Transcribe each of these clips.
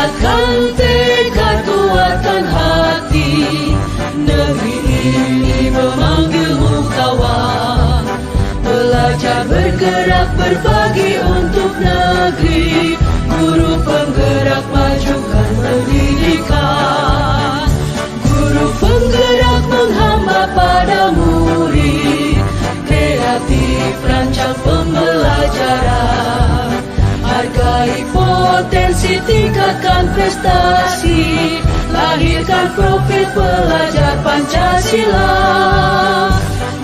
Bulatkan tekad kuatkan hati, negeri ini memanggilmu kawan. Belajar bergerak berbagi untuk negeri, guru penggerak majukan pendidikan. Guru penggerak menghamba pada murid, kreatif rancang pembelajaran. Hargai potensi, tingkatkan prestasi, lahirkan profil pelajar Pancasila.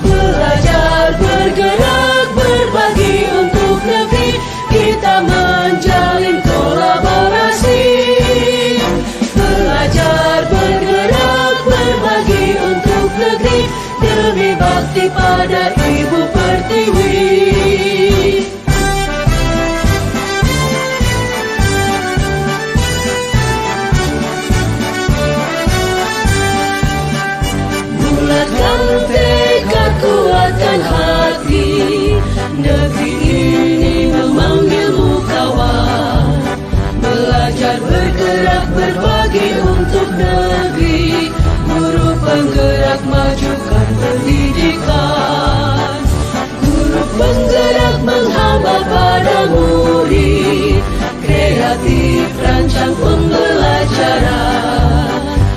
Belajar bergerak berbagi untuk negeri, kita menjalin kolaborasi. Belajar bergerak berbagi untuk negeri, demi bakti pada Ibu Pertiwi. Bulatkan tekad kuatkan hati, negeri ini memanggilmu kawan. Belajar bergerak berbagi untuk negeri, guru penggerak majukan pendidikan. Guru penggerak menghamba pada murid, kreatif rancang pembelajaran.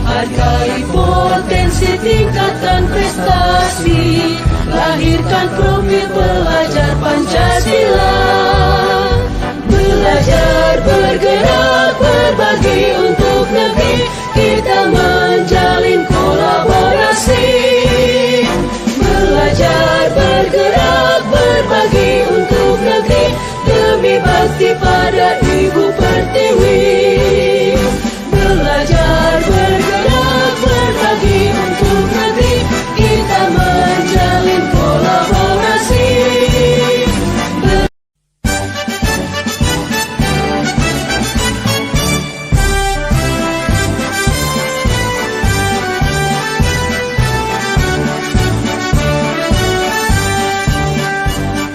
Hargai potensi, tingkatkan prestasi, lahirkan profil pelajar Pancasila. Belajar bergerak berbagi untuk negeri, kita menjalin kolaborasi. Belajar bergerak berbagi untuk negeri, demi bakti pada Ibu Pertiwi. Belajar bergerak berbagi untuk negeri, kita menjalin kolaborasi.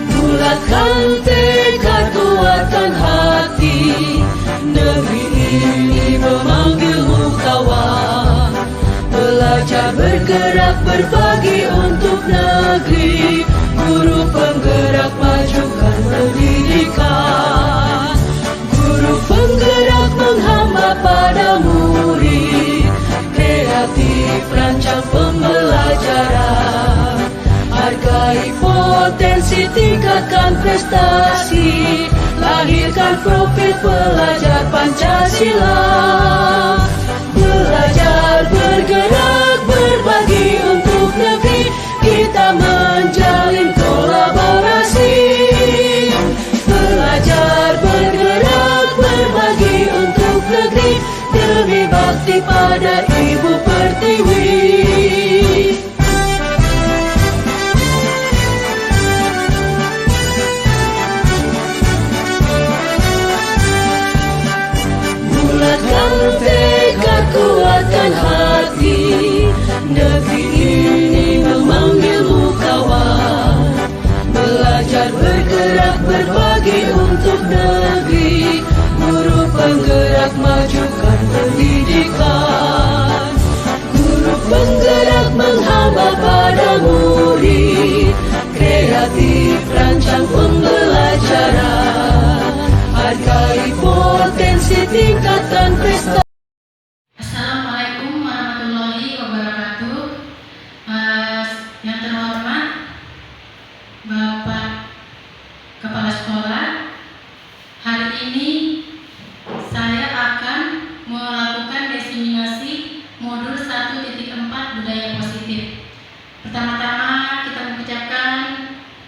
Bulatkan tekad kuatkan hati, negeri ini memanggilmu kawan. Belajar bergerak berbagi untuk negeri, guru penggerak majukan pendidikan. Guru penggerak menghamba pada murid, kreatif rancang pembelajaran. Hargai potensi, tingkatkan prestasi, lahirkan profil pelajar Pancasila. Belajar bergerak berbagi untuk negeri, kita menjalin kolaborasi. Belajar bergerak berbagi untuk negeri, demi bakti pada Ibu Pertiwi. Bulatkan tekad kuatkan hati, negeri ini memanggilmu kawan. Belajar bergerak berbagi untuk negeri, guru penggerak majukan pendidikan. Guru penggerak menghamba pada murid, kreatif rancang pembelajaran. Hargai potensi, tingkatkan prestasi. Assalamualaikum warahmatullahi wabarakatuh. Yang terhormat Bapak Kepala Sekolah, hari ini saya akan melakukan diseminasi modul 1.4 budaya positif. Pertama-tama kita mengucapkan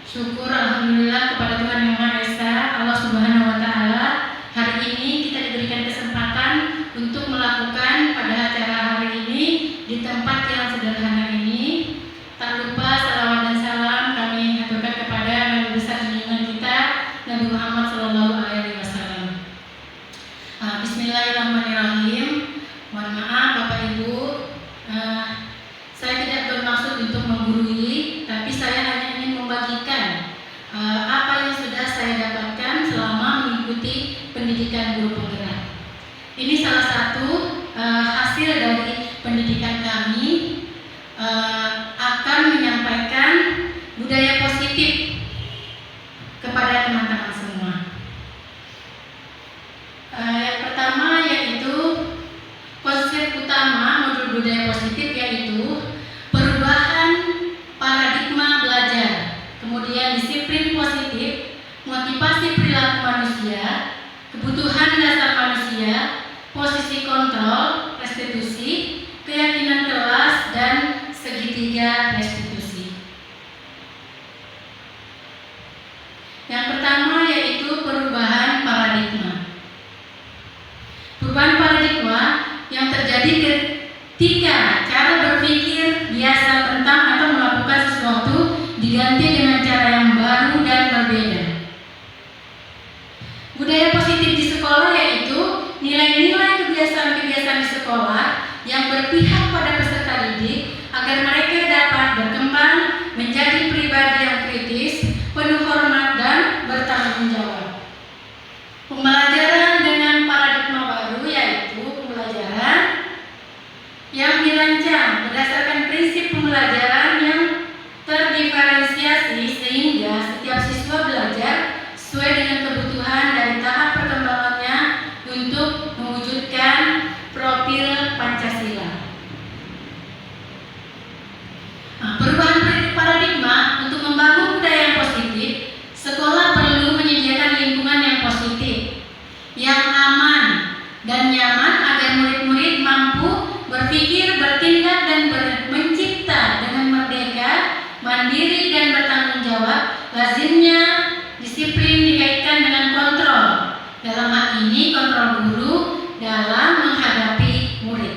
syukur alhamdulillah kepada Tuhan Yang Maha Esa, Allah Subhanahu wa taala. Hari ini kita diberikan kesempatan untuk salah satu hasil dari pendidikan kami akan menyampaikan budaya positif kepada teman-teman semua. Yang pertama yaitu konsep utama modul budaya positif, yaitu perubahan paradigma belajar, kemudian disiplin positif, motivasi perilaku manusia, kebutuhan dasar manusia, posisi kontrol, restitusi, keyakinan kelas, dan segitiga restitusi. Yang pertama yaitu perubahan paradigma. Perubahan paradigma yang terjadi ketika cara berpikir biasa tentang atau melakukan sesuatu diganti dengan cara yang baru dan berbeda. Budaya positif di sekolah yaitu nilai-nilai kebiasaan-kebiasaan di sekolah yang berpihak pada peserta didik agar mereka dapat berkembang menjadi pribadi yang kritis, penuh hormat, dan bertanggung jawab. Pembelajaran dengan paradigma baru yaitu pembelajaran yang dirancang berdasarkan prinsip pembelajaran yang terdiferensiasi sehingga setiap siswa belajar sesuai dengan kebutuhan dari tahap perkembangannya untuk mewujudkan profil Pancasila. Perubahan paradigma untuk membangun budaya yang positif, sekolah perlu menyediakan lingkungan yang positif, yang aman dan nyaman agar murid-murid mampu berpikir, bertindak, dan mencipta dengan merdeka, mandiri, dan bertanggung jawab. Lazimnya disiplin dikaitkan dengan kontrol, dalam hal ini kontrol guru dalam menghadapi murid.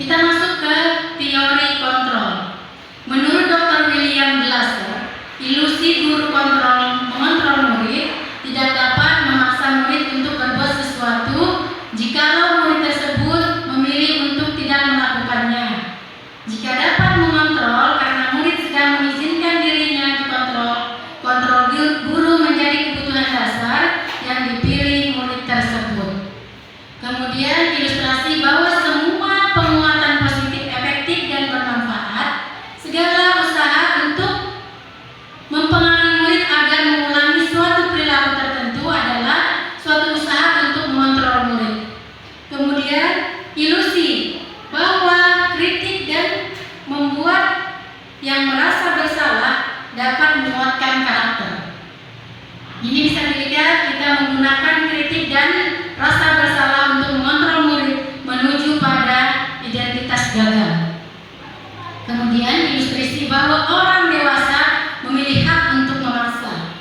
Kita masuk ke teori kontrol. Menurut Dr. William Glasser, ilusi guru mengontrol murid tidak dapat memaksa murid untuk berbuat sesuatu jikalau murid tersebut memilih untuk tidak melakukannya. Jika dapat mengontrol karena murid sedang mengizinkan dirinya dikontrol, kontrol guru menjadi kebutuhan dasar yang dipilih murid tersebut. Kemudian ilustrasi bahwa semua penguatan positif efektif dan bermanfaat, segala usaha untuk mempengaruhi murid agar mengulangi suatu perilaku tertentu adalah suatu usaha untuk mengontrol murid. Kemudian ilusi bahwa kritik dan membuat yang merasa bersalah dapat menguatkan karakter. Ini bisa dilihat kita menggunakan kritik dan rasa bersalah untuk mengontrol murid menuju pada identitas gagal. Kemudian ilustrasi bahwa orang dewasa memilih hak untuk memaksa.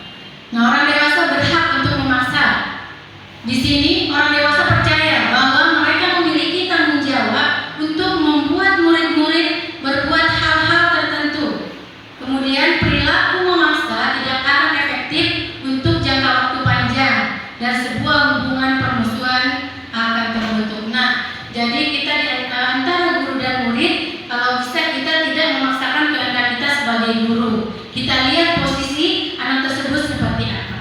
Nah, orang dewasa berhak untuk memaksa. Di sini orang dewasa percaya bahwa mereka memiliki tanggung jawab untuk membuat murid-murid berbuat hal-hal tertentu. Kemudian perilaku memaksa tidak akan efektif untuk jangka waktu panjang dan sebuah hubungan permusuhan akan terbentuk. Nah, jadi kita di antara guru dan murid, kalau bisa kita tidak memaksakan kehendak kita sebagai guru. Kita lihat posisi anak tersebut seperti apa.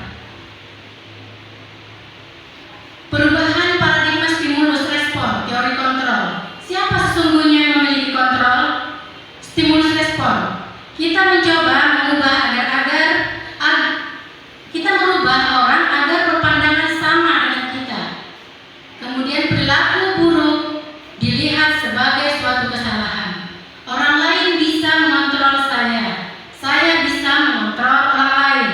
Perubahan paradigma stimulus respon, teori kontrol. Siapa sesungguhnya yang memiliki kontrol? Stimulus respon. Kita mencoba mengubah kita merubah orang agar berpandangan sama dengan kita. Kemudian perilaku buruk dilihat sebagai suatu kesalahan. Orang lain bisa mengontrol saya bisa mengontrol orang lain.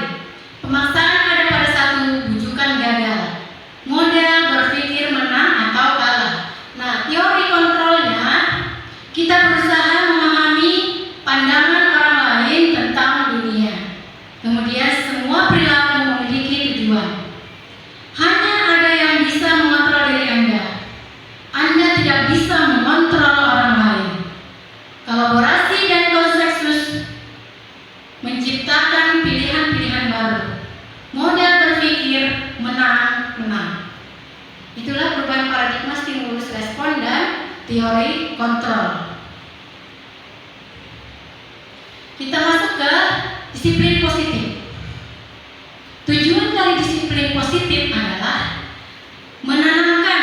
Pemaksaan ada pada satu bujukan gagal. Model berpikir menang atau kalah. Nah, teori kontrolnya kita berusaha memahami pandangan orang lain tentang dunia. Kemudian semua perilaku memiliki tujuan. Hanya ada yang bisa mengontrol diri Anda. Anda tidak bisa mengontrol orang lain. Kolaborasi dan konsensus menciptakan pilihan-pilihan baru. Model berpikir menang-menang. Itulah perubahan paradigma stimulus respon dan teori kontrol. Kita masuk ke disiplin positif. Tujuan dari disiplin positif adalah menanamkan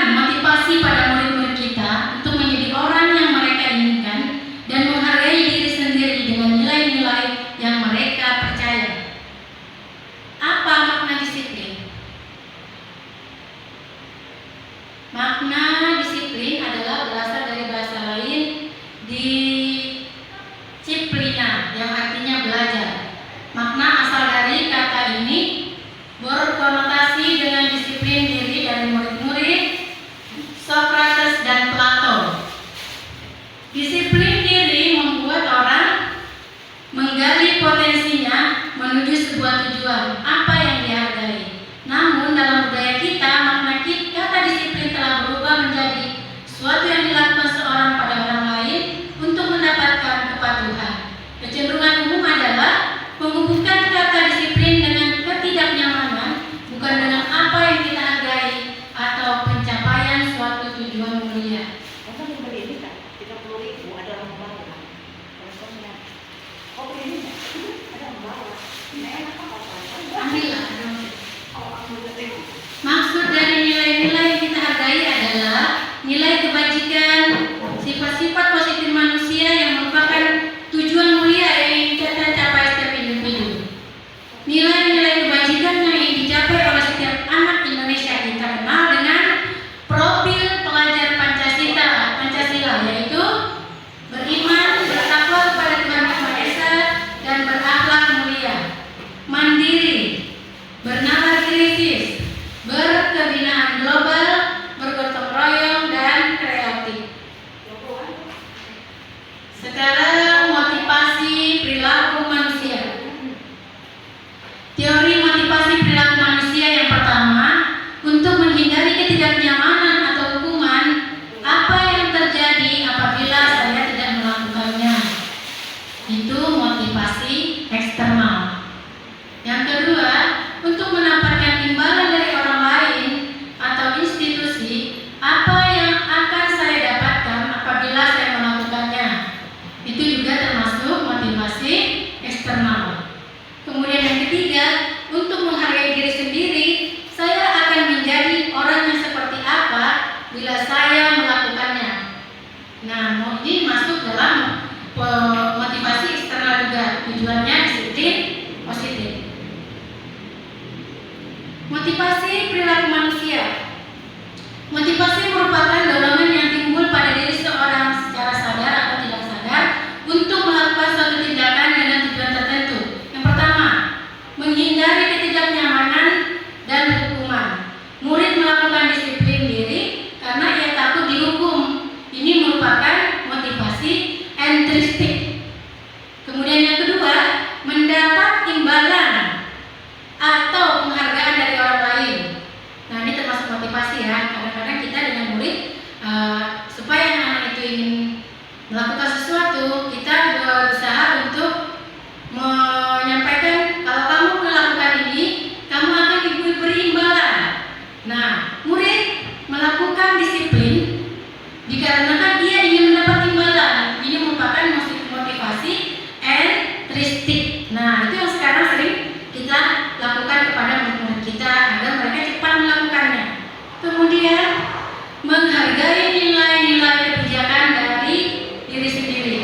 saya melakukannya. Nah, ini masuk dalam motivasi eksternal juga. Tujuannya disiplin positif. Motivasi perilaku manusia. Motivasi merupakan dorongan yang timbul pada diri seorang secara sadar atau tidak sadar untuk melakukan suatu tindakan dengan tujuan tertentu. Yang pertama, menghindari ketidaknyamanan dan hukuman. Murid melakukan disiplin diri karena ia takut dihukum. Ini merupakan motivasi intrinsic. Kemudian yang kedua, mendapat imbalan atau penghargaan dari orang lain. Nah, ini termasuk motivasi ya. Kadang-kadang kita dengan murid supaya anak-anak itu ingin melakukan sesuatu, kita berusaha untuk menyampaikan kalau kamu melakukan ini, kamu akan diberi imbalan. Nah, murid melakukan disiplin dikarenakan dia ingin mendapat imbalan. Ini merupakan motivasi intrinsic. Nah, itu yang sekarang sering kita lakukan kepada murid-murid kita agar mereka cepat melakukannya. Kemudian menghargai nilai-nilai kebijakan dari diri sendiri.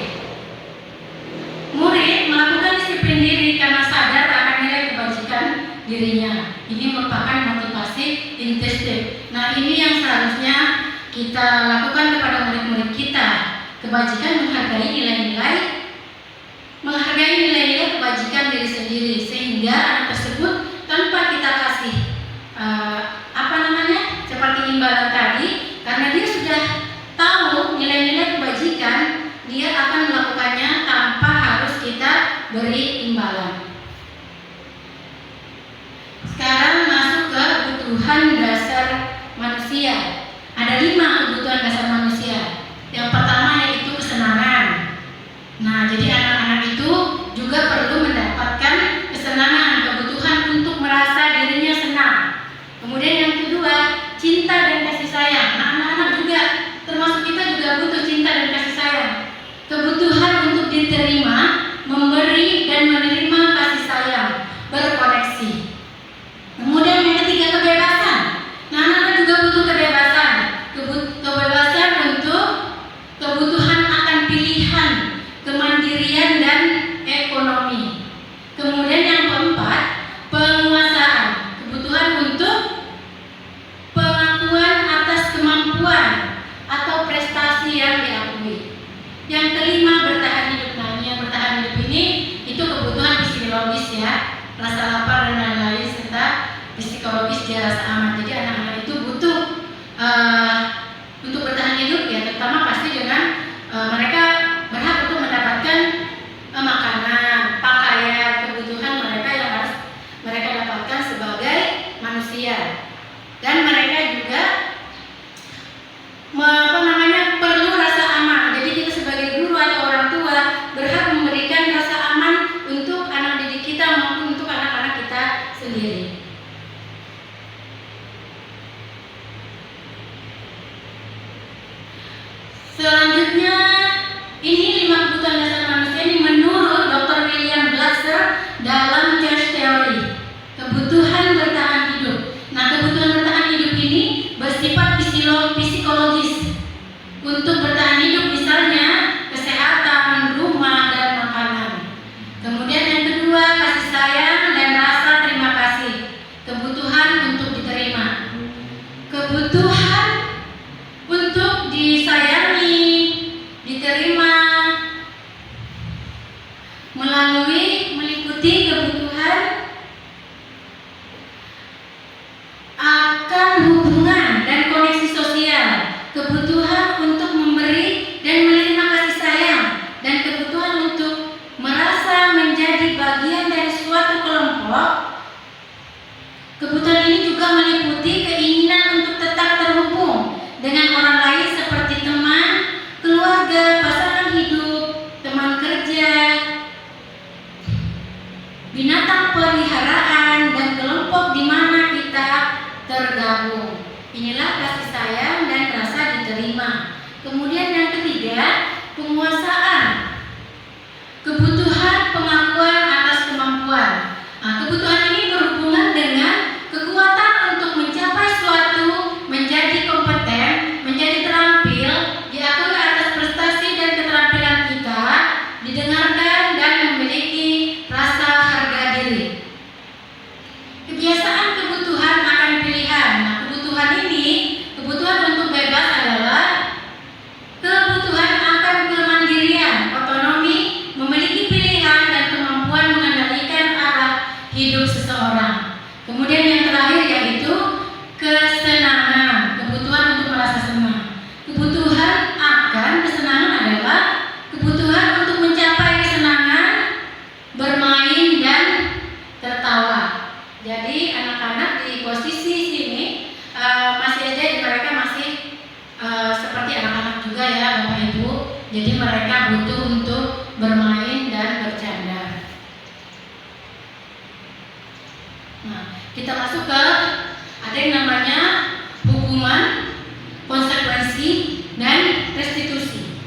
Murid melakukan disiplin diri karena sadar akan nilai kebajikan dirinya. Ini merupakan motivasi intrinsic. Nah, ini yang seharusnya kita lakukan kepada murid-murid kita. Kebajikan menghargai nilai-nilai kebajikan diri sendiri, sehingga anak tersebut tanpa kita kasih seperti imbalan tadi, karena dia sudah tahu nilai-nilai kebajikan, dia akan melakukannya tanpa harus kita beri imbalan. Sekarang masuk ke kebutuhan dasar manusia. Ada 5 kebutuhan dasar manusia. Yang pertama yaitu kesenangan. Nah, jadi anak-anak itu juga perlu mendapatkan kesenangan, kebutuhan untuk merasa dirinya senang. Kemudian yang kedua, cinta dan kasih sayang. Nah, anak-anak juga, termasuk kita juga butuh cinta dan kasih sayang. Kebutuhan untuk diterima, memberi dan menerima kasih sayang, berkoneksi. Kemudian yang ketiga, kebebasan. Nah, anak-anak juga butuh kebebasan. Kebebasan untuk kebutuhan akan pilihan, kemandirian dan ekonomi. Kemudian yang keempat, penguasaan. Kebutuhan untuk pengakuan atas kemampuan atau prestasi yang diakui. Yang kelima, bertahan hidup. Nah, yang bertahan hidup ini itu kebutuhan fisiologis ya, rasa lapar dan lain-lain, serta psikologis dia rasa aman. Jadi anak-anak itu butuh untuk bertahan hidup ya, terutama pasti dengan mereka berhak untuk mendapatkan makanan, pakaian, kebutuhan mereka yang harus mereka dapatkan sebagai manusia. Dan mereka juga perlu rasa aman. Jadi kita sebagai guru atau orang tua berhak memberikan rasa aman untuk anak didik kita maupun untuk anak-anak kita sendiri. Selanjutnya, ini 5 kebutuhan dasar manusia ini menurut Dr. William Glasser dalam Church Theory. Kebutuhan bertahan hidup. Nah, kebutuhan bertahan hidup ini bersifat psikologis. Untuk bertahan hidup misalnya kesehatan, rumah, dan makanan. Kemudian yang kedua, kasih sayang dan rasa terima kasih. Kebutuhan untuk diterima. Kebutuhan untuk disayangi, diterima meliputi kebutuhan akan hubungan dan koneksi sosial. Kebutuhan untuk memberi Jadi mereka butuh untuk bermain dan bercanda. Nah, kita masuk ke ada yang namanya hukuman, konsekuensi, dan restitusi.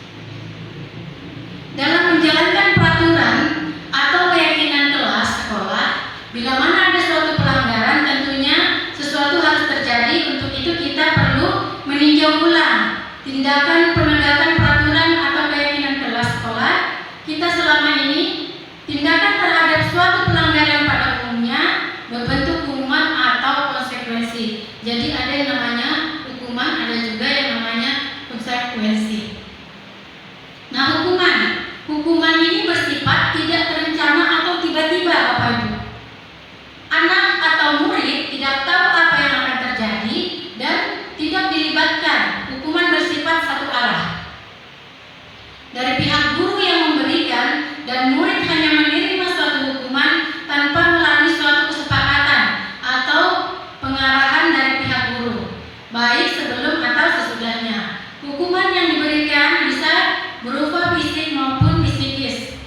Dalam menjalankan peraturan atau keyakinan kelas sekolah, bila mana ada suatu pelanggaran, tentunya sesuatu harus terjadi. Untuk itu kita perlu meninjau ulang tindakan penegakan peraturan atau keyakinan kelas sekolah kita selama ini. Tindakan terhadap suatu pelanggaran pada umumnya berbentuk hukuman atau konsekuensi. Jadi ada yang namanya hukuman, ada juga yang namanya konsekuensi. Nah, hukuman ini bersifat tidak terencana atau tiba-tiba, Bapak Ibu. Anak atau murid tidak tahu apa yang akan terjadi dan tidak dilibatkan. Hukuman bersifat satu arah. Dari pihak guru yang memberikan dan murid hanya menerima suatu hukuman tanpa melalui suatu kesepakatan atau pengarahan dari pihak guru, baik sebelum atau sesudahnya. Hukuman yang diberikan bisa berupa fisik maupun psikis.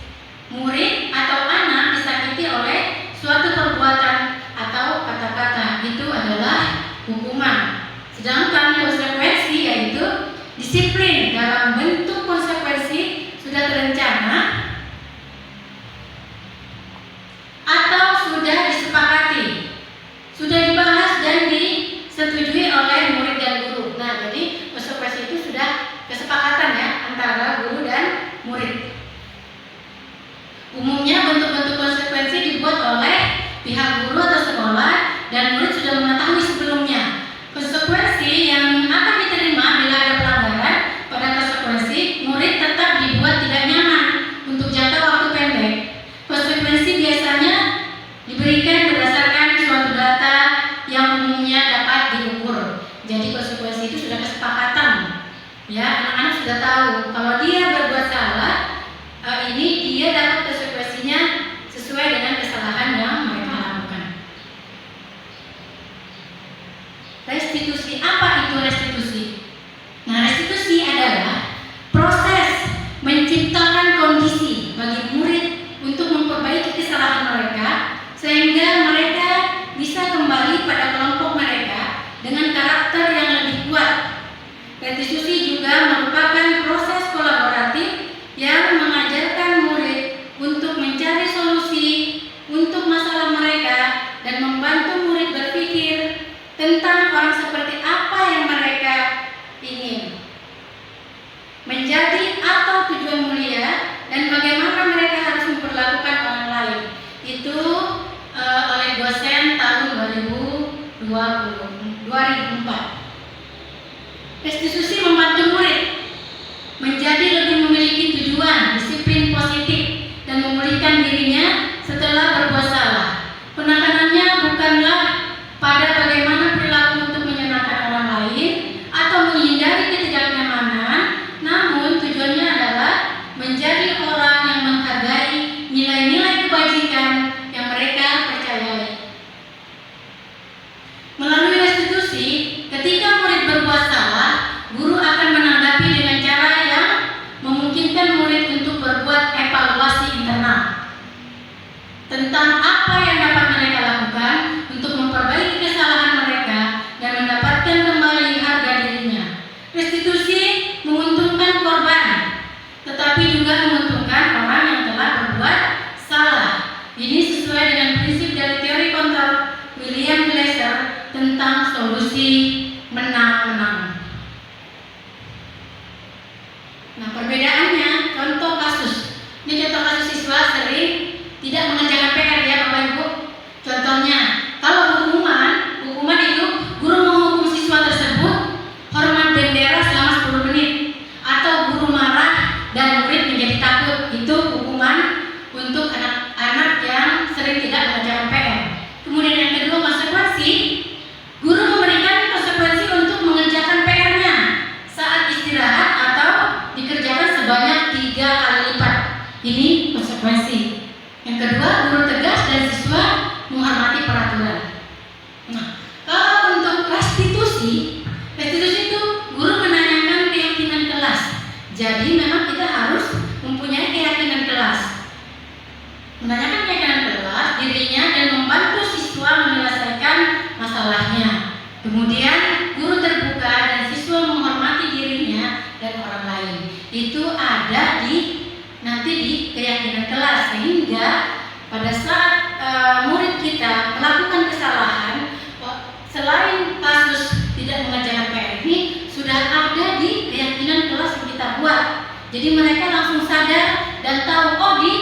Murid atau anak disakiti oleh suatu perbuatan atau kata-kata, itu adalah hukuman. Sedangkan konsekuensi yaitu disiplin dalam bentuk konsekuensi sudah terencana atau sudah disepakati, sudah dibahas dan disetujui oleh murid dan guru. Nah, jadi konsekuensi itu sudah kesepakatan ya antara guru dan murid. Umumnya bentuk-bentuk konsekuensi dibuat oleh pihak guru atau sekolah dan murid sudah mengetahui sebelumnya. Konsekuensi yang akan diterima bila ada pelanggaran, pada konsekuensi murid tetap dibuat tidak nyaman untuk jangka waktu pendek. Konsekuensi biasanya diberikan berdasarkan suatu data yang umumnya dapat diukur. Jadi konsekuensi itu sudah kesepakatan. Ya, anak-anak sudah tahu kalau dia berbuat salah, ini dia dapat konsekuensinya sesuai dengan kesalahan yang mereka lakukan. Restitusi, apa itu restitusi? Nah, restitusi adalah proses menciptakan kondisi bagi murid untuk memperbaiki kesalahan mereka sehingga mereka bisa kembali pada kelompok mereka dengan karakter yang lebih kuat. Restitusi juga merupakan proses kolaboratif yang mengajarkan murid untuk mencari solusi untuk masalah mereka dan membantu murid berpikir tentang orang seperti apa yang mereka ingin menjadi atau tujuan mulia dan bagaimana mereka harus memperlakukan orang lain. Itu oleh dosen tahun 2004. Restitusi membantu murid menjadi lebih memiliki tujuan, disiplin positif, dan memulihkan dirinya setelah berbuat salah. Penekanannya bukanlah pada bagaimana perilaku untuk menyenangkan orang lain atau menghindari ketidaknyamanan, namun tujuannya adalah menjadi orang yang menghargai nilai-nilai kebajikan yang mereka percayai. Melalui restitusi, ketika murid berbuat salah, guru akan menanggapi dengan cara yang memungkinkan murid untuk berbuat evaluasi internal tentang apa yang dapat mereka lakukan untuk memperbaiki kesalahan mereka dan mendapatkan kembali harga dirinya. Restitusi menguntungkan korban, tetapi juga menguntungkan orang yang telah berbuat salah. Ini sesuai dengan prinsip dari teori kontrol William Glasser tentang solusi menang-menang. Nah, perbedaannya, contoh kasus. Ini contoh kasus siswa sering tidak mengerjakan PR ya Bapak Ibu. Contohnya, kalau hukuman itu guru menghukum siswa tersebut hormat bendera selama 10 menit, atau guru marah dan murid menjadi takut. Itu hukuman untuk anak-anak yang sering tidak mengerjakan PR. Kemudian yang kedua, konsekuensi. Guru memberikan konsekuensi untuk mengerjakan PR-nya saat istirahat atau dikerjakan sebanyak 3 kali lipat. Ini konsekuensi. Yang kedua, guru tegas dan siswa menghormati peraturan. Nah, kalau untuk restitusi itu guru menanyakan keyakinan kelas. Jadi memang kita di keyakinan kelas, sehingga pada saat murid kita melakukan kesalahan, selain kasus tidak mengerjakan PR ini sudah ada di keyakinan kelas yang kita buat. Jadi mereka langsung sadar dan tahu, oh di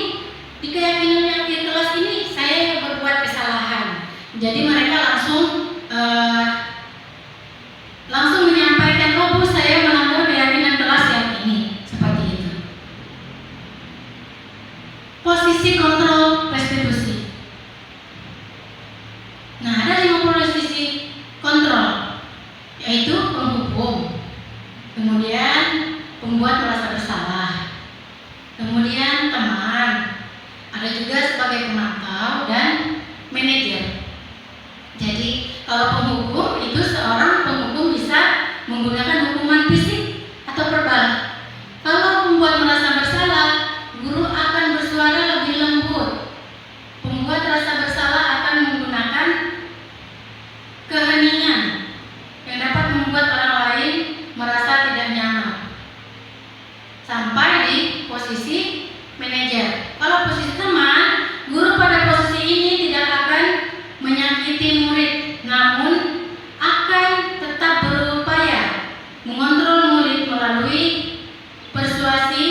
keyakinan yang di kelas ini saya berbuat kesalahan. Jadi mereka langsung menyampaikan, oh Bu, saya melanggar keyakinan kelas yang ini, seperti itu. Posisi kontrol restitusi. Nah, ada 5 posisi kontrol, yaitu penghukum, kemudian pembuat merasa bersalah, kemudian teman, ada juga sebagai pemantau dan manajer. Jadi kalau penghukum itu seorang penghukum bisa menggunakan hukuman fisik atau verbal. Kalau pembuat merasa bersalah, guru akan bersuara lebih lembut. Pembuat rasa bersalah akan menggunakan keheningan yang dapat membuat orang lain merasa tidak nyaman. Sampai di posisi manajer. Kalau posisi teman, guru pada posisi ini tidak akan menyakiti murid, namun akan tetap berupaya mengontrol murid melalui persuasi.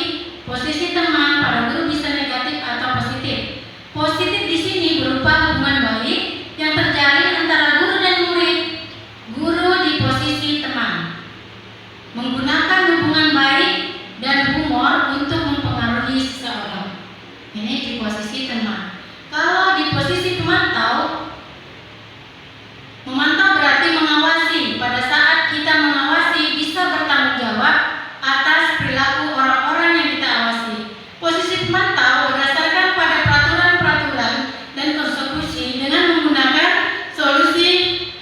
Posisi teman pada guru bisa negatif atau positif. Positif di sini berupa hubungan baik yang terjalin antara guru dan murid. Guru di posisi teman menggunakan hubungan baik dan humor untuk mempengaruhi seseorang. Ini di posisi teman. Kalau di posisi pemantau, memantau berarti mengawasi. Pada saat kita mengawasi, bisa bertanggung jawab atas perilaku orang-orang yang kita awasi. Posisi pemantau berdasarkan pada peraturan-peraturan dan konsekuensi. Dengan menggunakan solusi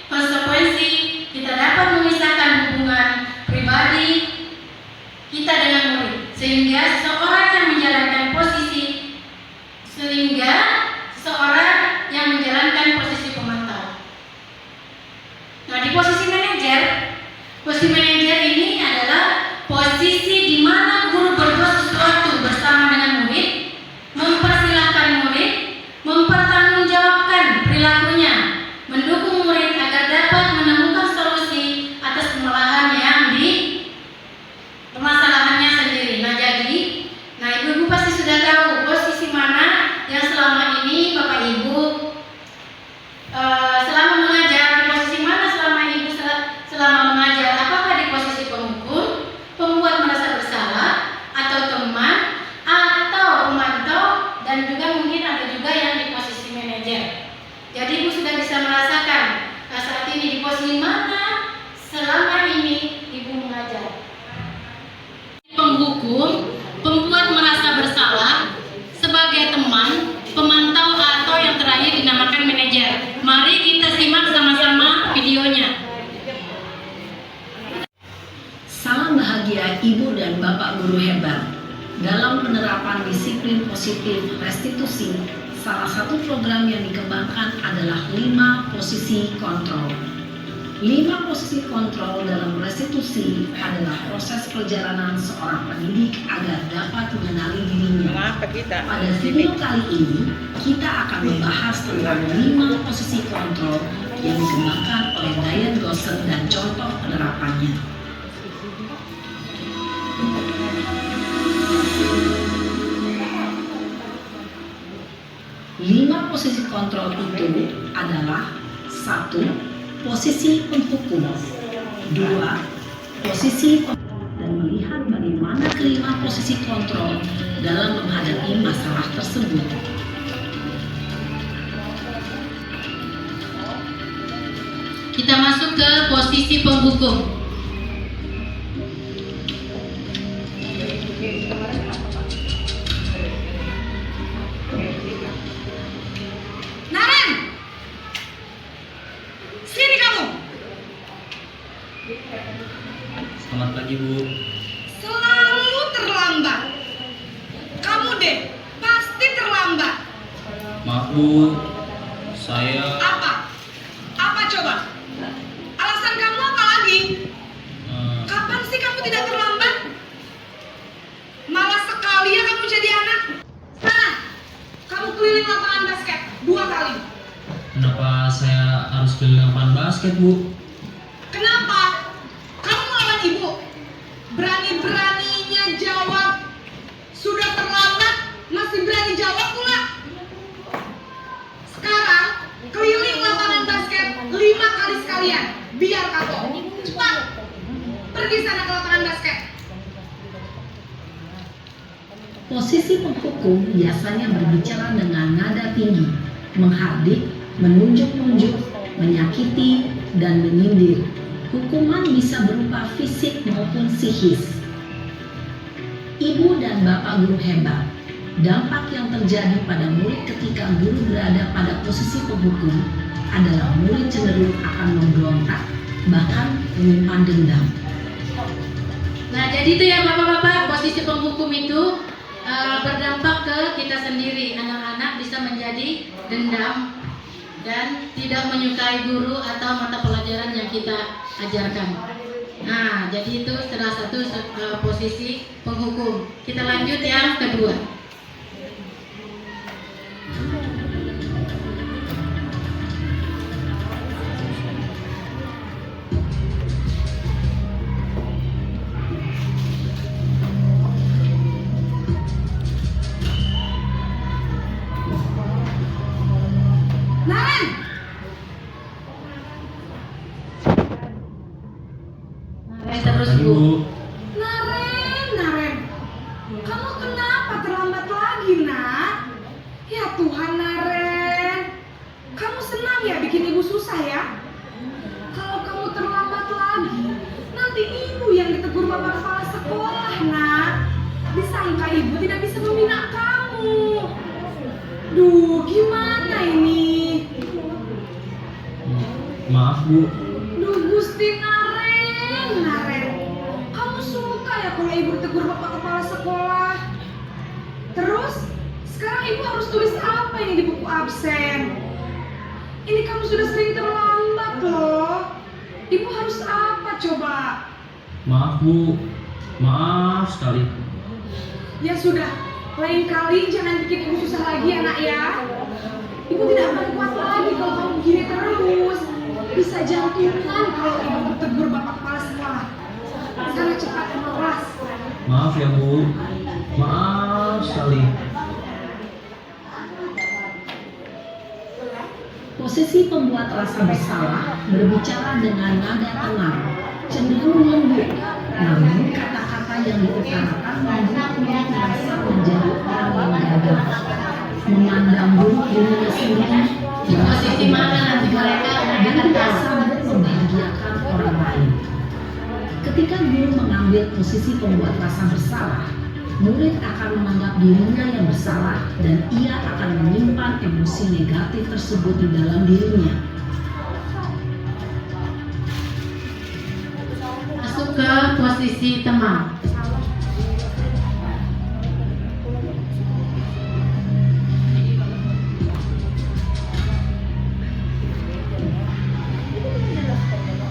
konsekuensi, kita dapat memisahkan hubungan pribadi kita dengan murid, sehingga seseorang yang menjalankan posisi pemantau. Nah, di posisi manajer ini adalah posisi di mana guru berbuat sesuatu bersama dengan murid, mempersilahkan murid, mempertanggungjawabkan perilakunya, mendukung murid agar dapat menemukan solusi atas permasalahannya sendiri. Nah, ibu-ibu pasti sudah tahu posisi mana yang selama ini Bapak Ibu selama mengajar. Di posisi mana selama Ibu selama mengajar? Apakah di posisi penghukum, pembuat merasa bersalah, atau teman, atau pemantau, dan juga mungkin ada juga yang di posisi manajer. Jadi Ibu sudah bisa merasakan saat ini di posisi mana selama ini Ibu mengajar. Penghukum, pembuat merasa bersalah, sebagai teman, pemantau, atau yang terakhir dinamakan manajer. Mari kita simak sama-sama videonya. Salam bahagia Ibu dan Bapak guru hebat. Dalam penerapan disiplin positif restitusi, salah satu program yang dikembangkan adalah 5 posisi kontrol. 5 posisi kontrol dalam restitusi adalah proses perjalanan seorang pendidik agar dapat mengenali dirinya. Pada video kali ini, kita akan membahas tentang 5 posisi kontrol yang dikembangkan oleh Diane Gosser dan contoh penerapannya. Lima posisi kontrol itu adalah: 1. Posisi penghukum, 2. Posisi dan melihat bagaimana kelima posisi kontrol dalam menghadapi masalah tersebut. Kita masuk ke posisi penghukum. Selamat pagi, Bu. Selalu terlambat. Kamu deh, pasti terlambat. Maaf, Bu. Saya Apa? Apa coba? Alasan kamu apa lagi? Kapan sih kamu tidak terlambat? Malas sekali ya kamu jadi anak. Kenapa saya harus pilih lapangan basket, Bu? Kenapa? Kamu melawan ibu? Berani-beraninya jawab. Sudah terlambat, masih berani jawab pula. Sekarang, keliling lapangan basket 5 kali sekalian. Biar kapok. Cepat. Pergi sana ke lapangan basket. Posisi penghukum biasanya berbicara dengan nada tinggi, menghardik, menunjuk-nunjuk, menyakiti, dan menyindir. Hukuman bisa berupa fisik maupun psikis. Ibu dan bapak guru hebat. Dampak yang terjadi pada murid ketika guru berada pada posisi penghukum adalah murid cenderung akan memberontak, bahkan menyimpan dendam. Nah, jadi itu ya bapak-bapak, posisi penghukum itu berdampak ke kita sendiri. Anak-anak bisa menjadi dendam dan tidak menyukai guru atau mata pelajaran yang kita ajarkan. Nah, jadi itu salah satu posisi penghukum. Kita lanjut yang kedua. Naren! Terus Pagi, Bu. Bu. Naren. Kamu kenapa terlambat lagi, nak? Ya Tuhan, Naren. Kamu senang ya bikin ibu susah ya? Kalau kamu terlambat lagi, nanti ibu yang ditegur bapak kepala sekolah, nak. Disangka ibu tidak bisa membina kamu. Duh, gimana ini? Maaf, Bu. Duh, Gusti Naren. Kamu suka ya kalau ibu ditegur bapak kepala sekolah? Terus, sekarang ibu harus tulis apa ini di buku absen? Ini kamu sudah sering terlambat loh. Ibu harus apa coba? Maaf, Bu. Maaf sekali. Ya sudah, lain kali jangan bikin ibu susah lagi ya nak ya. Ibu tidak akan kuat lagi kalau kamu begini terus. Bisa jantungan kalau ibu ditegur bapak kepala sekolah. Sana cepat ke kelas. Maaf ya, Bu. Maaf sekali. Posisi pembuat rasa bersalah berbicara dengan nada tenang, cenderung lembut, namun kata-kata yang diutarakan membuat murid merasa menjadi orang yang gagal, memandang buruk dirinya sendiri, Posisi mana nanti mereka dan tidak sanggup membahagiakan orang lain. Ketika guru mengambil posisi pembuat rasa bersalah, murid akan menganggap dirinya yang bersalah dan ia akan menyimpan emosi negatif tersebut di dalam dirinya. masuk ke posisi teman.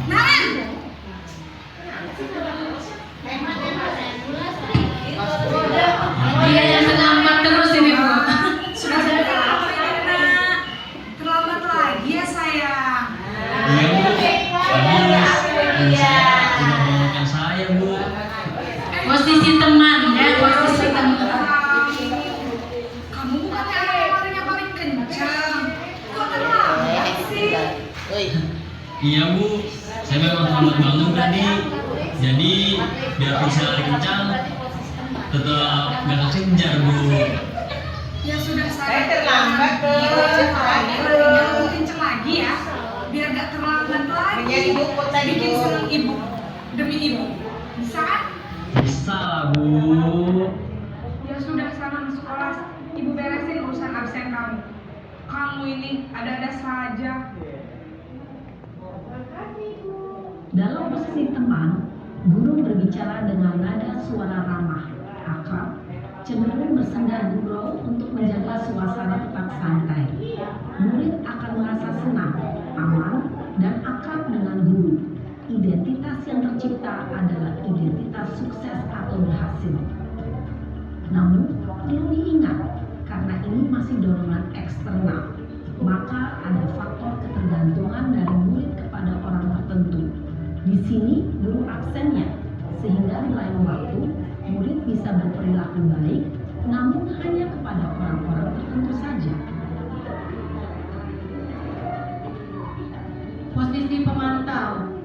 Naren! Dia yang melambat terus ini Bu. Sudah jadi apa ini nak? Terlambat lagi ya sayang. Iya, Bu. Tadi saya cuma mengomongkan saya, Bu. Posisi teman ya, posisi teman. Kamu bukannya anak larinya paling kencang. Kok terlambat sih? Iya, Bu. Saya memang terlambat bangun tadi. Jadi, biarpun saya lari kencang, tetap gak kejar, Bu. Ya sudah saya terlambat tinggal kenceng lagi ya. Biar gak terlambat lagi. Bikin seneng ibu demi ibu. Bisa kan? Bisa lah, Bu. Ya sudah sana masuk kelas. Ibu beresin urusan absen kamu. Kamu ini ada-ada saja. Dalam posisi teman, guru berbicara dengan nada suara ramah, akrab, cenderung bersenda gurau untuk menjaga suasana tetap santai. Murid akan merasa senang, aman, dan akrab dengan guru. Identitas yang tercipta adalah identitas sukses atau berhasil. Namun, perlu diingat, karena ini masih dorongan eksternal. maka ada faktor ketergantungan dari murid kepada orang tertentu. Di sini guru absennya, sehingga di lain waktu murid bisa berperilaku baik, namun hanya kepada orang-orang tertentu saja. Posisi pemantau.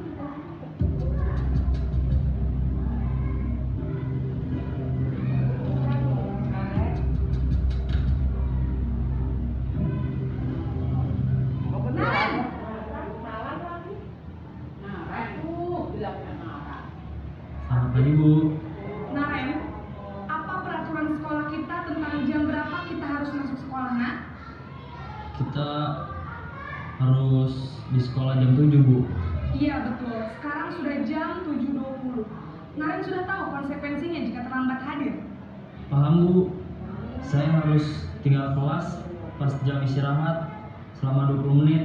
Selamat pagi Bu. Naren, apa peraturan sekolah kita tentang jam berapa kita harus masuk sekolah, nak? Kita harus di sekolah jam 7 Bu. Iya betul, sekarang sudah jam 7.20. Naren sudah tahu konsekuensinya jika terlambat hadir. Paham Bu, saya harus tinggal kelas pas jam istirahat selama 20 menit.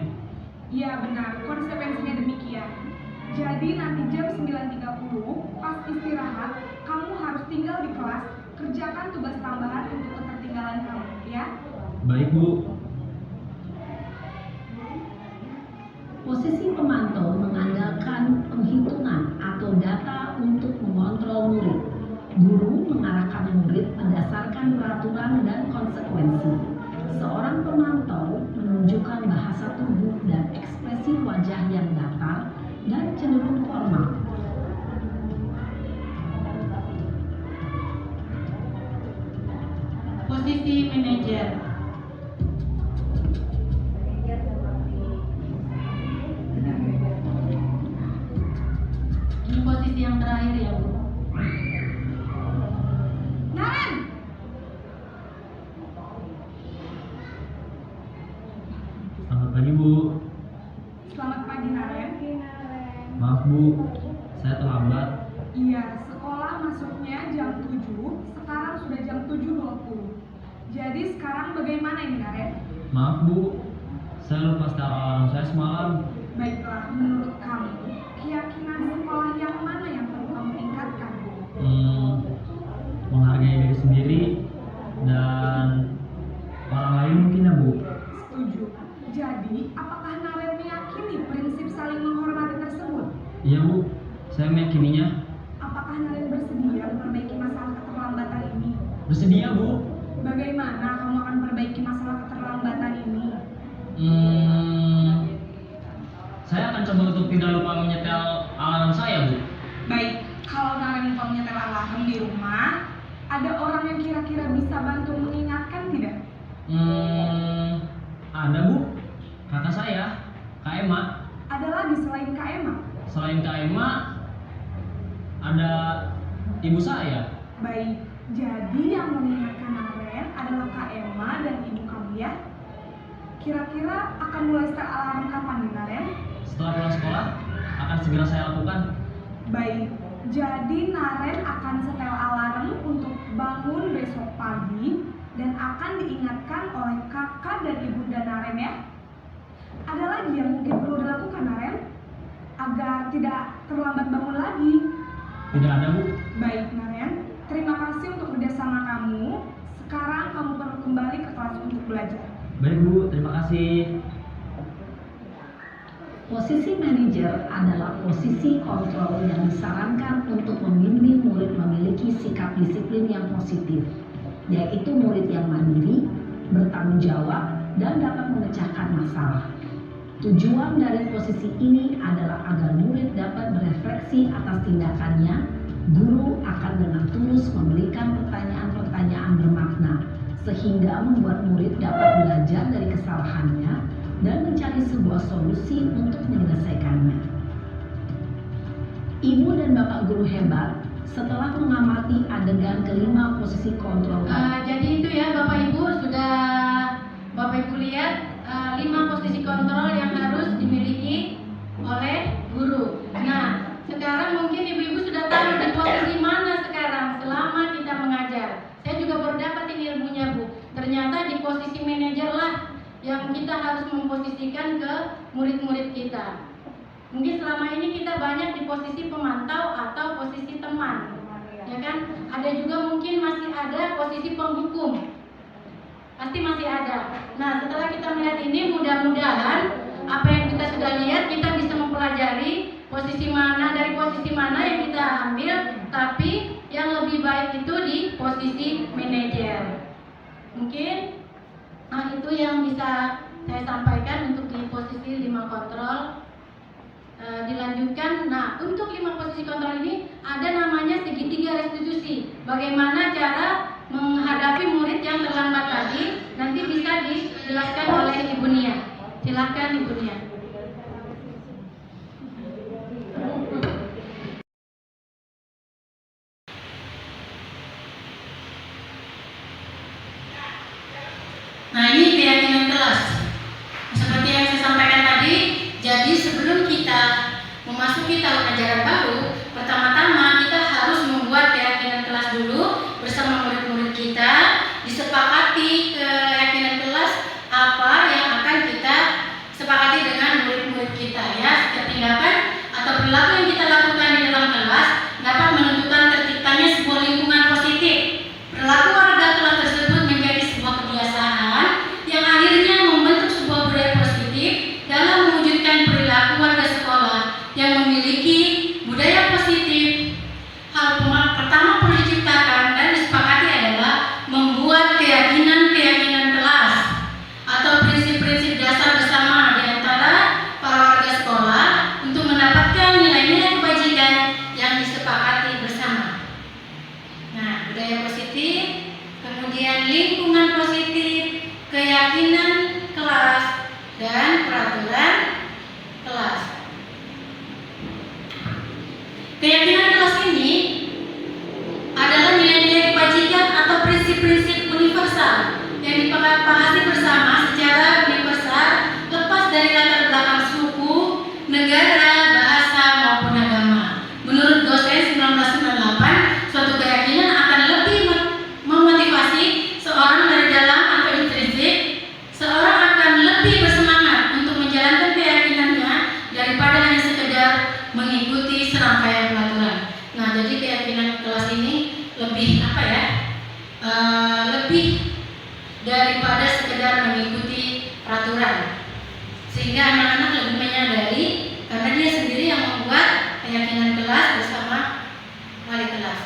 Iya benar, konsekuensinya demikian. Jadi nanti jam 9.30 pas istirahat, kamu harus tinggal di kelas, kerjakan tugas tambahan untuk ketertinggalan kamu, ya? Baik Bu. Posisi pemantau mengandalkan penghitungan atau data untuk mengontrol murid. Guru mengarahkan murid berdasarkan peraturan dan konsekuensi. Seorang pemantau menunjukkan bahasa tubuh dan ekspresi wajah yang datar dan cenderung formal. Posisi manajer. Ini posisi yang terakhir ya Bu. Naren! Selamat pagi Bu. Selamat pagi, Naren. Maaf Bu, saya terlambat. Iya, sekolah masuknya jam 7, sekarang sudah jam 7.20. Jadi sekarang bagaimana ini, Naren? Maaf Bu, saya lupa setel alarm saya semalam. Baiklah, menurut kamu, keyakinan sekolah yang mana yang perlu kamu tingkatkan? Menghargai diri sendiri dan orang lain mungkin ya Bu. Setuju. Jadi, apakah Naren meyakini prinsip saling menghormati tersebut? Iya Bu, saya meyakininya. Apakah Naren bersedia memperbaiki masalah keterlambatan ini? Bersedia Bu. Bagaimana kamu akan perbaiki masalah keterlambatan ini? Saya akan coba untuk tidak lupa menyetel alarm saya Bu. Baik, kalau Naren lupa menyetel alarm di rumah, ada orang yang kira-kira bisa bantu mengingatkan tidak? Ada Bu, kakak saya, Kak Emma. Ada lagi selain Kak Emma? Selain Kak Emma, ada ibu saya. Baik, jadi yang mengingatkan Naren adalah Kak Emma dan ibu kamu ya? Kira-kira akan mulai setel alarm kapan nih Naren? Setelah pulang sekolah, akan segera saya lakukan. Baik, jadi Naren akan setel alarm untuk bangun besok pagi dan akan diingatkan oleh kakak dan ibunda Naren ya. Ada lagi yang mungkin perlu dilakukan Naren agar tidak terlambat bangun lagi. Tidak ada Bu. Baik Naren, terima kasih untuk kerjasama kamu. Sekarang kamu perlu kembali ke kelas untuk belajar. Baik Bu, terima kasih. Posisi manajer adalah posisi kontrol yang disarankan untuk membimbing murid memiliki sikap disiplin yang positif, yaitu murid yang mandiri, bertanggung jawab, dan dapat memecahkan masalah. Tujuan dari posisi ini adalah agar murid dapat berefleksi atas tindakannya. Guru akan dengan tulus memberikan pertanyaan-pertanyaan bermakna, sehingga membuat murid dapat belajar dari kesalahannya dan mencari sebuah solusi untuk menyelesaikannya. Ibu dan Bapak guru hebat, setelah mengamati adegan kelima posisi kontrol. Jadi itu ya Bapak Ibu, sudah Bapak Ibu lihat 5 posisi kontrol yang harus dimiliki oleh guru. Nah, sekarang mungkin ibu-ibu sudah tahu di posisi mana sekarang selama kita mengajar. Saya juga baru dapat ini ilmunya Bu. Ternyata di posisi manajer lah yang kita harus memposisikan ke murid-murid kita. Mungkin selama ini kita banyak di posisi pemantau atau posisi teman, ya kan? Ada juga mungkin masih ada posisi penghukum. pasti masih ada. Nah, setelah kita melihat ini, mudah-mudahan apa yang kita sudah lihat, kita bisa mempelajari posisi mana yang kita ambil, tapi yang lebih baik itu di posisi manajer. Mungkin itu yang bisa saya sampaikan untuk di posisi 5 kontrol. Dilanjutkan. Nah, untuk 5 posisi kontrol ini ada namanya segitiga restitusi. Bagaimana cara menghadapi murid yang terlambat tadi, nanti bisa dijelaskan oleh Ibu Nia. Silakan Ibu Nia. Nah, ini keyakinan kelas. Seperti yang saya sampaikan tadi, jadi sebelum kita memasuki tahun ajaran baru, pertama-tama kita harus membuat keyakinan kelas dulu bersama murid-murid kita, disepakati keyakinan kelas apa yang akan kita sepakati dengan murid-murid kita ya. Setiap tindakan atau perilaku yang kita lakukan di dalam kelas dapat menentukan terciptanya sebuah lingkungan positif. Perilaku warga kelas tersebut menjadi sebuah kebiasaan yang akhirnya membentuk sebuah budaya positif dalam mewujudkan perilaku warga sekolah yang memiliki budaya positif. Hal pertama perlu diciptakan dan disepakati adalah membuat keyakinan kelas atau prinsip-prinsip dasar bersama di antara para warga sekolah untuk mendapatkan nilai-nilai kebajikan yang disepakati bersama. Nah, budaya positif, kemudian lingkungan positif, keyakinan kelas, dan peraturan kelas. Keyakinan kelas ini adalah nilai-nilai kebajikan atau prinsip-prinsip universal yang dipahami bersama secara universal lepas dari latar belakang suku, negara, bahasa maupun agama. Menurut dosen 1998, suatu keyakinan akan lebih memotivasi seorang dari dalam atau intrinsik. Seorang akan lebih bersemangat untuk menjalankan keyakinannya daripada hanya sekedar mengikuti serangkaian peraturan. Nah, jadi keyakinan kelas ini lebih lebih daripada sekedar mengikuti peraturan, sehingga anak-anak lebih menyadari karena dia sendiri yang membuat keyakinan kelas bersama wali kelas.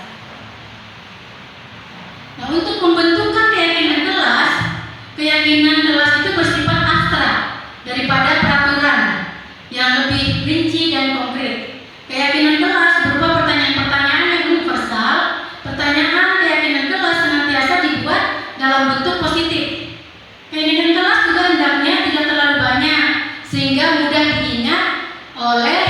Nah, untuk pembentukan keyakinan kelas itu bersifat abstrak daripada peraturan yang lebih rinci dan konkret. Keyakinan kelas berupa pertanyaan-pertanyaan yang universal. Pertanyaan keyakinan kelas senantiasa dibuat dalam bentuk positif. Keyakinan kelas juga hendaknya tidak terlalu banyak sehingga mudah diingat oleh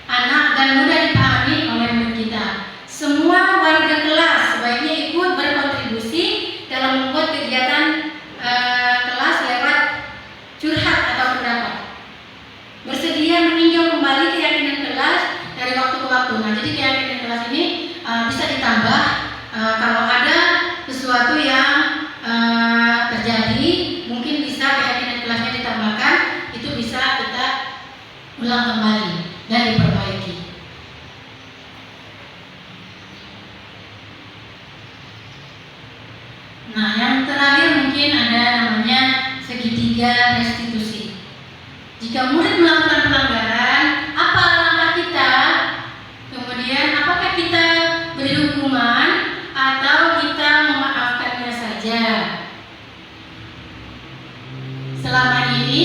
anak dan mudah dipahami oleh murid kita. Semua warga kelas sebaiknya ikut berkontribusi dalam membuat kegiatan kelas lewat curhat atau pendapat. Bersedia meninjau kembali keyakinan kelas dari waktu ke waktu. Nah, jadi keyakinan kelas ini bisa ditambah kalau ada sesuatu yang terjadi, mungkin bisa keyakinan kelasnya ditambahkan, itu bisa kita ulang kembali dan diperbaiki. Nah, yang terakhir mungkin ada namanya segitiga restitusi. Jika murid melakukan pelanggaran, apa langkah kita? Kemudian apakah kita beri hukuman atau kita memaafkannya saja? Selama ini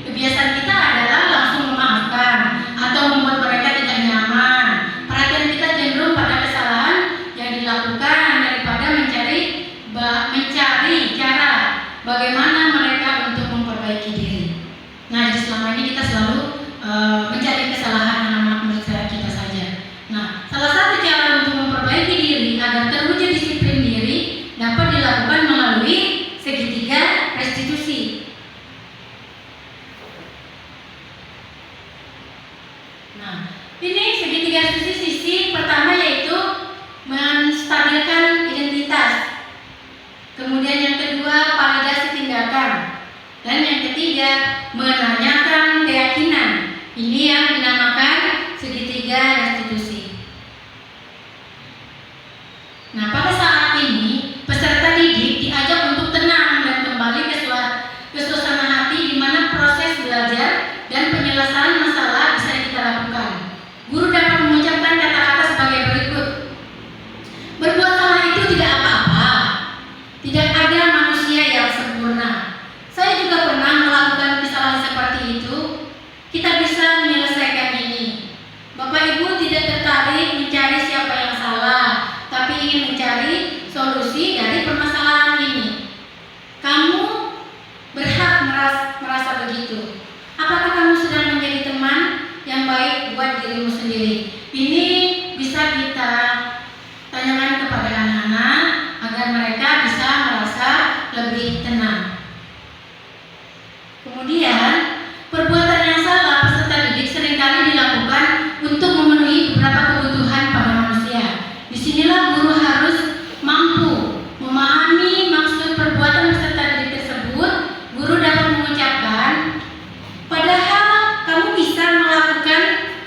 kebiasaan kita adalah langsung memaafkan atau membuat mereka tidak nyaman. Perhatian kita cenderung pada kesalahan yang dilakukan daripada mencari cara bagaimana mereka untuk memperbaiki diri. Nah, jadi selama ini kita selalu mencari kesalahan anak-anak murid kita saja. Nah, salah satu cara untuk memperbaiki diri agar terwujud disiplin diri dapat dilakukan melalui segitiga restitusi. Nah, ini segitiga restitusi. Sisi pertama yaitu menstabilkan identitas. Kemudian yang kedua, validasi tindakan. Dan yang ketiga, menanyakan keyakinan. Ini yang dinamakan segitiga restitusi. Nah, pada saat ini peserta didik diajak untuk tenang dan kembali solusi dari permasalahan ini. Kamu berhak merasa begitu. Apakah kamu sedang menjadi teman yang baik buat dirimu sendiri? Ini bisa kita tanyakan kepada anak-anak agar mereka bisa merasa lebih tenang. Kemudian, perbuatan yang salah peserta didik seringkali dilakukan untuk memenuhi beberapa kebutuhan pada manusia. Disinilah guru harus mampu memahami maksud perbuatan peserta didik tersebut. Guru dapat mengucapkan, padahal kamu bisa melakukan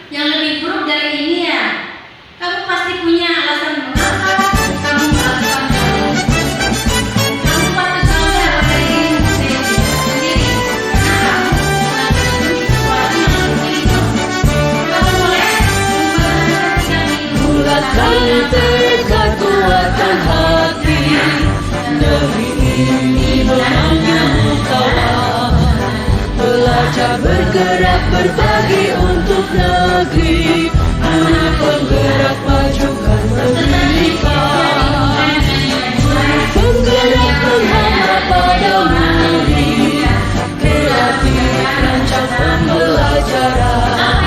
yang lebih buruk dari ini ya. Kamu pasti punya alasan mengapa kamu melakukan hal ini. Kamu patut bangga pada dirimu sendiri karena kamu telah memenuhi sesuatu yang lebih baik. Kamu boleh memperhatikan itu. Bulatkan tekad kuatkan hati, negeri ini memanggilmu kawan. Belajar bergerak berbagi untuk negeri, guru penggerak majukan pendidikan. Guru penggerak menghamba pada murid, kreatif rancang pembelajaran.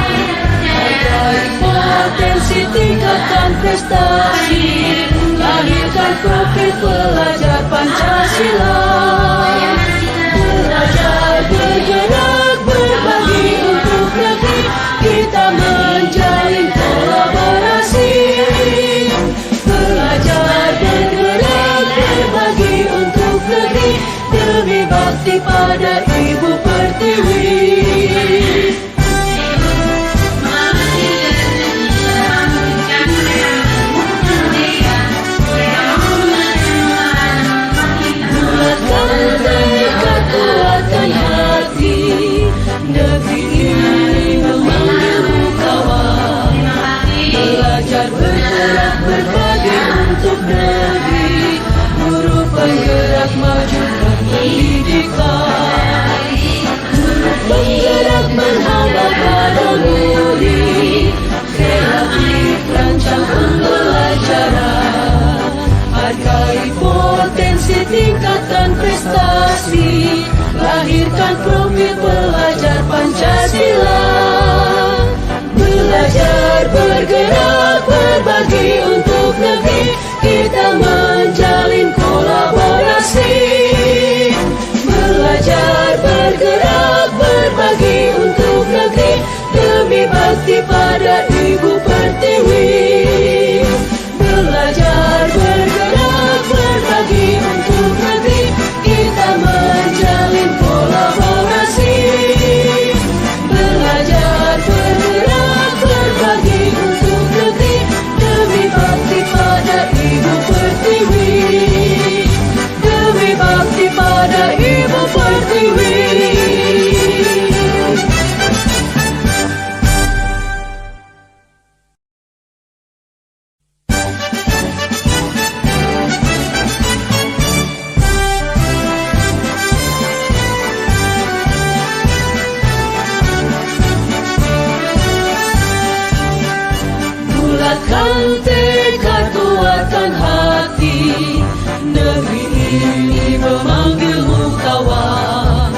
Hargai potensi, tingkatkan prestasi, lahirkan profil pelajar Pancasila. Belajar bergerak berbagi untuk negeri, kita menjalin kolaborasi. Belajar bergerak berbagi untuk negeri, demi bakti pada Ibu Pertiwi. Bulatkan tekad kuatkan hati, negeri ini memanggilmu kawan. Belajar bergerak berbagi untuk negeri, guru penggerak majukan pendidikan. Guru penggerak menghamba pada murid, kreatif rancang pembelajaran. Hargai potensi, tingkatkan prestasi, lahirkan profil pelajar Pancasila. Belajar bergerak berbagi untuk negeri, kita menjalin kolaborasi. Belajar bergerak berbagi untuk negeri, demi bakti pada Ibu Pertiwi. Belajar bergerak berbagi untuk negeri, kita menjalin kolaborasi. Belajar bergerak berbagi untuk negeri, demi bakti pada Ibu Pertiwi. Demi bakti pada Ibu Pertiwi. Bulatkan tekad kuatkan hati, negeri ini memanggilmu kawan.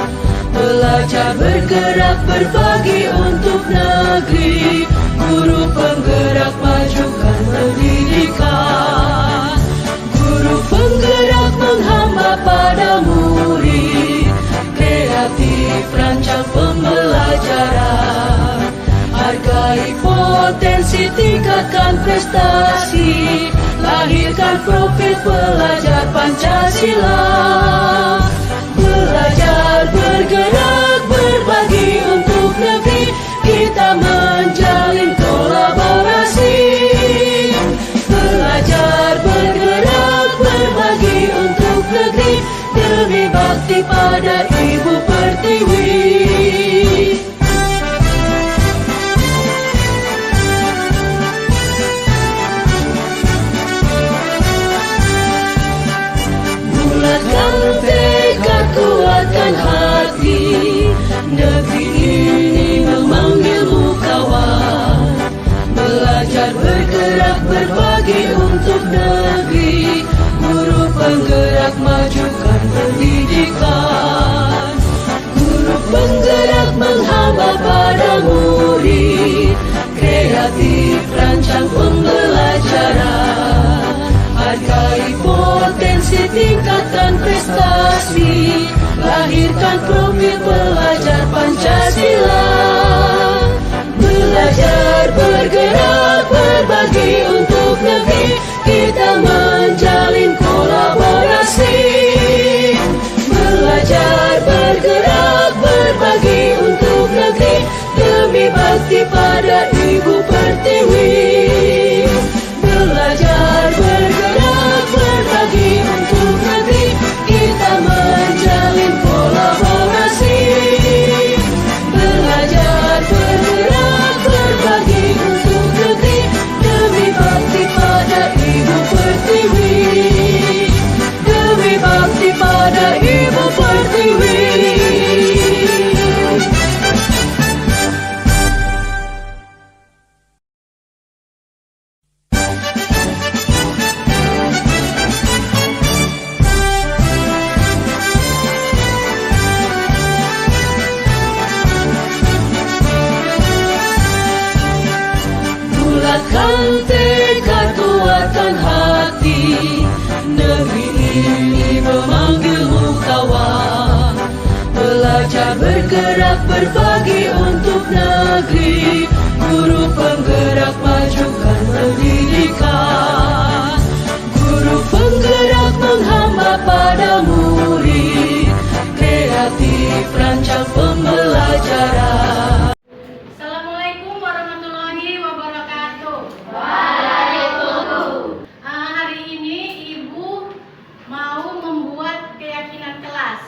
Belajar bergerak berbagi untuk negeri, guru penggerak majukan pendidikan. Guru penggerak menghamba pada murid, kreatif rancang pembelajaran. Hargai potensi, tingkatkan prestasi, lahirkan profil pelajar Pancasila. Belajar bergerak berbagi untuk negeri, kita menjalin kolaborasi. Belajar bergerak berbagi untuk negeri, demi bakti pada Ibu Pertiwi. Bulatkan tekad kuatkan hati, negeri ini memanggilmu kawan. Belajar bergerak berbagi untuk negeri, guru penggerak majukan pendidikan. Guru penggerak menghamba pada murid, kreatif rancang pembelajaran. Hargai potensi, tingkatkan prestasi, lahirkan profil pelajar Pancasila. Belajar, bergerak, berbagi untuk negeri, kita menjalin kolaborasi. Belajar, bergerak, berbagi untuk negeri, demi bakti pada Ibu Pertiwi. Belajar, bergerak, berbagi untuk negeri, kita menjalin kolaborasi. Belajar, bergerak, berbagi untuk negeri, demi bakti pada Ibu Pertiwi. Demi bakti pada Ibu Pertiwi. Bulatkan tekad, kuatkan hati, negeri ini memanggilmu kawan. Belajar, bergerak, berbagi untuk negeri, guru penggerak majukan pendidikan. Guru penggerak menghamba pada murid, kreatif rancang pembelajaran. Assalamualaikum warahmatullahi wabarakatuh. Hari ini Ibu mau membuat keyakinan kelas.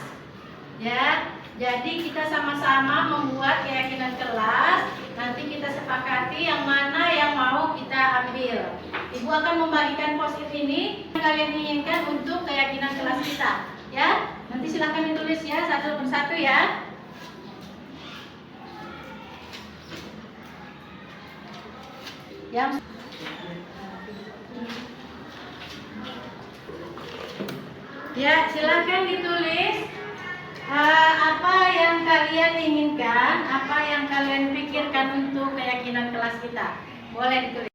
Ya, jadi kita sama-sama membuat keyakinan kelas. Nanti kita sepakati yang mana yang mau kita ambil. Ibu akan membagikan post-it ini yang kalian inginkan untuk keyakinan kelas kita. Ya, nanti silahkan ditulis ya satu persatu ya. Yang ya, silakan ditulis apa yang kalian inginkan, apa yang kalian pikirkan untuk keyakinan kelas kita. Boleh ditulis.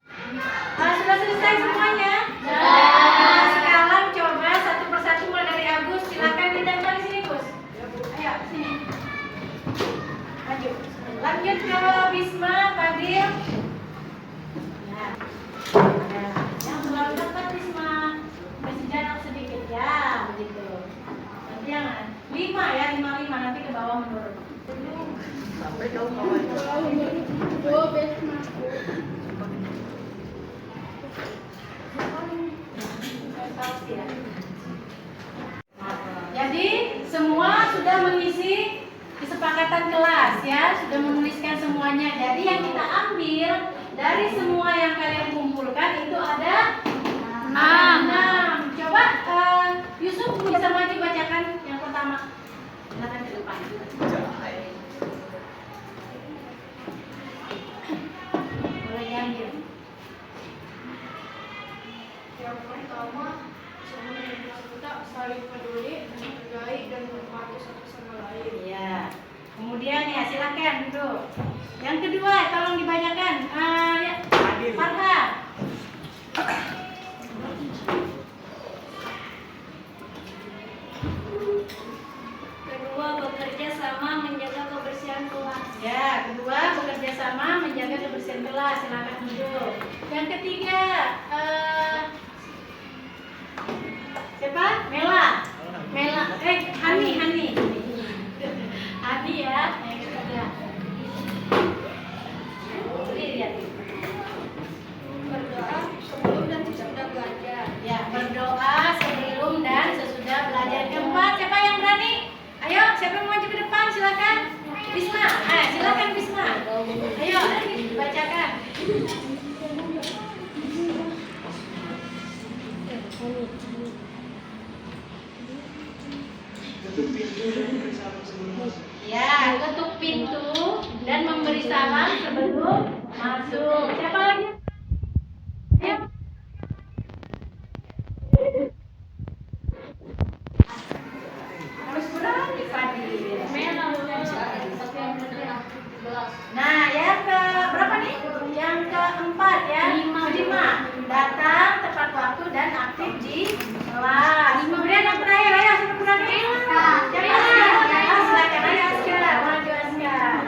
Sudah selesai semuanya? Sekarang coba satu persatu mulai dari Agus. Silakan ditempel di sini, Gus. Ayo sini. Maju. Lanjut ke Bisma, Fadil. Yang terlalu dekat Bisma, kasih jarak sedikit ya, begitu. Nanti jangan 5 ya, 5 nanti ke bawah menurun. Sampai jauh bawah. Jadi semua sudah mengisi kesepakatan kelas ya, sudah menuliskan semuanya. Jadi yang kita ambil dari semua yang kalian kumpulkan itu ada 6. Coba Yusuf bisa maju bacakan yang pertama. Silakan ke depan. Boleh diambil. Yang pertama, semua kita saling peduli, menghargai dan menghormati satu sama lain. Iya. Kemudian ya silakan duduk. Yang kedua, tolong dibacakan. Ya, Farha. Kedua, bekerja sama menjaga kebersihan kelas. Ya, kedua bekerja sama menjaga kebersihan kelas. Silakan duduk. Yang ketiga, siapa? Mela. Hani. Hani ya. Yang ketiga. Lihat. Berdoa sebelum dan sesudah belajar. Ya, berdoa sebelum dan sesudah belajar. Keempat, siapa yang berani? Ayo, siapa yang mau maju ke depan? Silakan. Bisma. Silakan Bisma. Ayo, bacakan. Ya, ketuk pintu dan memberi salam sebelum masuk. Siapa lagi? Ayo. uji kelas. Kemudian yang terakhir ya, silakan aja, Aska. Maju Aska.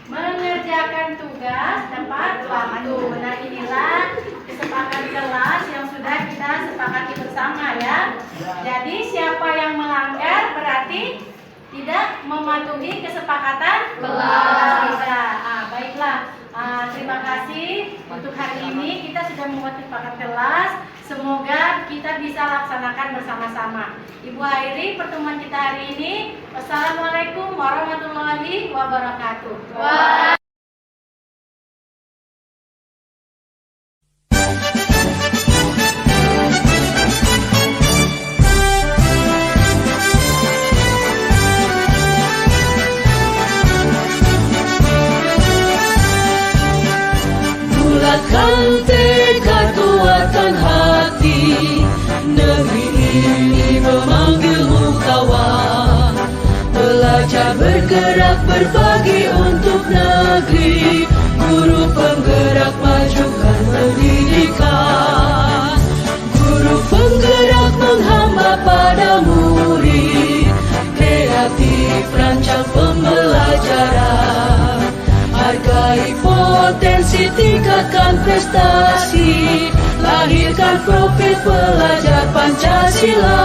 Mengerjakan tugas tepat waktu. Nah, inilah kesepakatan kelas yang sudah kita sepakati bersama ya. Jadi siapa yang melanggar berarti tidak mematuhi kesepakatan kelas kita. Baiklah. Terima kasih untuk hari ini kita sudah membuat kesepakatan kelas. Semoga kita bisa laksanakan bersama-sama. Ibu akhiri pertemuan kita hari ini. Wassalamualaikum warahmatullahi wabarakatuh. Bulatkan tekad, kuatkan hati. Negeri ini memanggilmu kawan. Belajar bergerak berbagi untuk negeri. Guru penggerak majukan pendidikan. Guru penggerak menghamba pada murid. Kreatif rancang pembelajaran. Hargai potensi, tingkatkan prestasi. Lahirkan profil pelajar Pancasila.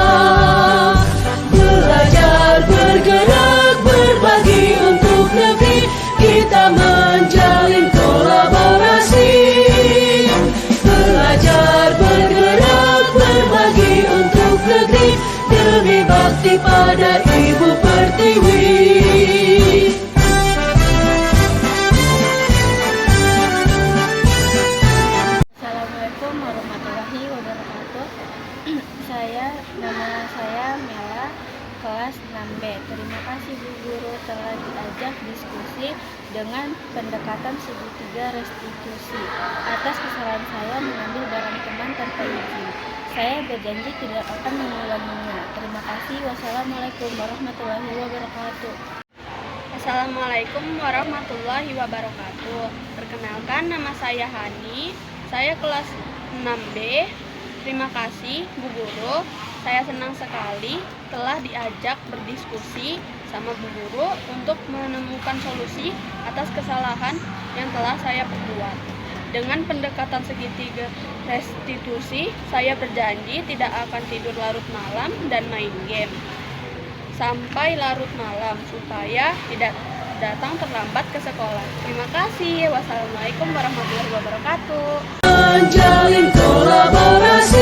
Belajar, bergerak, berbagi untuk negeri. Kita menjalin kolaborasi. Belajar, bergerak, berbagi untuk negeri. Demi bakti pada Ibu Pertiwi. Assalamualaikum warahmatullahi wabarakatuh. Nama saya Mela, kelas 6B. Terima kasih Bu Guru telah diajak diskusi dengan pendekatan segitiga restitusi. Atas kesalahan saya mengambil barang teman tanpa izin. Saya berjanji tidak akan mengulanginya. Terima kasih. Wassalamualaikum warahmatullahi wabarakatuh. Assalamualaikum warahmatullahi wabarakatuh. Perkenalkan, nama saya Hani. Saya kelas 6B. Terima kasih Bu Guru. Saya senang sekali telah diajak berdiskusi sama Bu Guru untuk menemukan solusi atas kesalahan yang telah saya perbuat. Dengan pendekatan segitiga restitusi, saya berjanji tidak akan tidur larut malam dan main game sampai larut malam supaya tidak datang terlambat ke sekolah. Terima kasih. Wassalamualaikum warahmatullahi wabarakatuh. Menjalin kolaborasi.